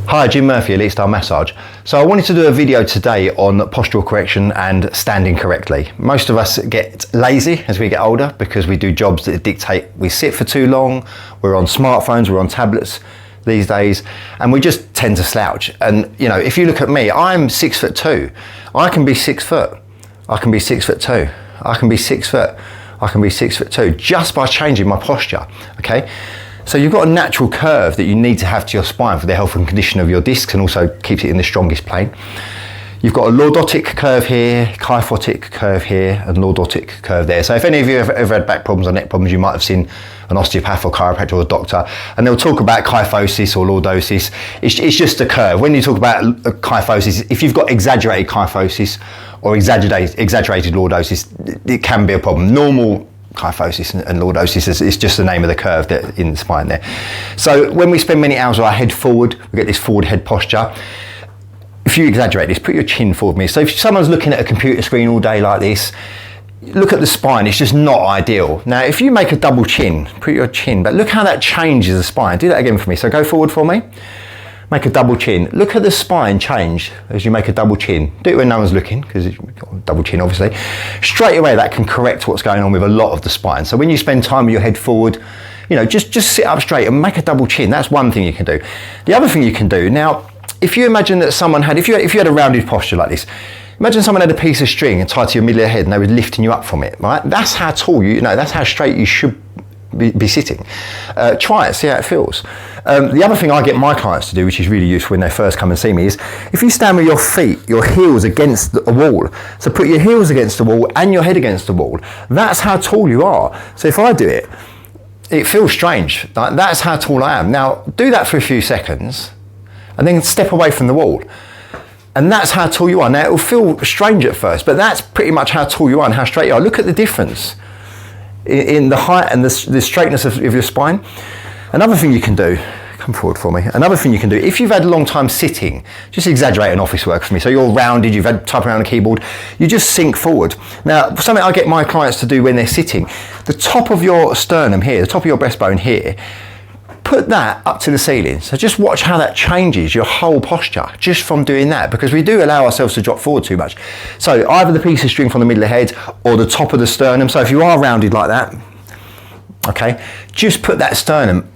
Hi, Jim Murphy, Elite Style Massage. So I wanted to do a video today on postural correction and standing correctly. Most of us get lazy as we get older because we do jobs that dictate we sit for too long, we're on smartphones, we're on tablets these days, and we just tend to slouch. And you know, if you look at me, I'm 6'2". I can be 6 foot. I can be 6'2". I can be 6 foot. I can be 6'2" just by changing my posture, okay? So you've got a natural curve that you need to have to your spine for the health and condition of your discs and also keeps it in the strongest plane. You've got a lordotic curve here, kyphotic curve here, and lordotic curve there. So if any of you have ever had back problems or neck problems, you might have seen an osteopath or chiropractor or a doctor, and they'll talk about kyphosis or lordosis. It's just a curve. When you talk about kyphosis, if you've got exaggerated kyphosis or exaggerated lordosis, it can be a problem. Normal kyphosis and lordosis is just the name of the curve that in the spine there. So when we spend many hours with our head forward, we get this forward head posture. If you exaggerate this, put your chin forward with me. So if someone's looking at a computer screen all day like this, look at the spine, it's just not ideal. Now, if you make a double chin, put your chin back, look how that changes the spine. Do that again for me. So go forward for me. Make a double chin. Look at the spine change as you make a double chin. Do it when no one's looking, because you've got a double chin, obviously. Straight away, that can correct what's going on with a lot of the spine. So when you spend time with your head forward, you know, just sit up straight and make a double chin. That's one thing you can do. The other thing you can do, now, if you imagine that someone had, if you had a rounded posture like this, imagine someone had a piece of string and tied to your middle of your head and they were lifting you up from it, right? That's how tall you know, that's how straight you should be sitting. Try it, see how it feels. The other thing I get my clients to do, which is really useful when they first come and see me, is if you stand with your feet, your heels against a wall, so put your heels against the wall and your head against the wall, that's how tall you are. So if I do it, it feels strange. Like, that's how tall I am. Now, do that for a few seconds and then step away from the wall. And that's how tall you are. Now, it will feel strange at first, but that's pretty much how tall you are and how straight you are. Look at the difference in the height and the straightness of your spine. Another thing you can do, come forward for me. Another thing you can do, if you've had a long time sitting, just exaggerate an office work for me. So you're rounded, you've had typing around a keyboard, you just sink forward. Now, something I get my clients to do when they're sitting, the top of your sternum here, the top of your breastbone here, put that up to the ceiling. So just watch how that changes your whole posture just from doing that, because we do allow ourselves to drop forward too much. So either the piece of string from the middle of the head or the top of the sternum. So if you are rounded like that, okay, just put that sternum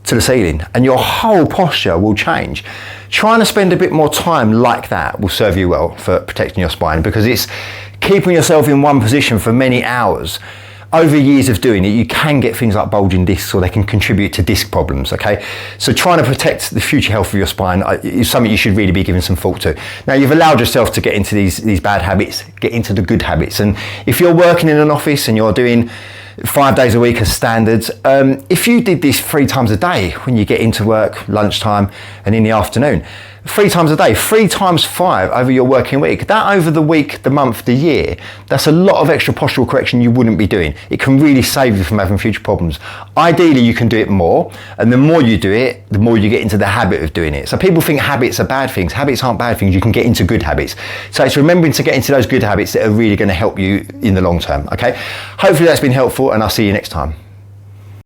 to the ceiling and your whole posture will change. Trying to spend a bit more time like that will serve you well for protecting your spine, because it's keeping yourself in one position for many hours. Over years of doing it, you can get things like bulging discs, or they can contribute to disc problems, okay? So trying to protect the future health of your spine is something you should really be giving some thought to. Now, you've allowed yourself to get into these bad habits, get into the good habits. And if you're working in an office and you're doing 5 days a week as standards, if you did this 3 times a day when you get into work, lunchtime, and in the afternoon, 3 times a day, 3 times 5 over your working week, that over the week, the month, the year, that's a lot of extra postural correction you wouldn't be doing. It can really save you from having future problems. Ideally, you can do it more, and the more you do it, the more you get into the habit of doing it. So people think habits are bad things. Habits aren't bad things. You can get into good habits. So it's remembering to get into those good habits that are really going to help you in the long term, okay? Hopefully that's been helpful, and I'll see you next time.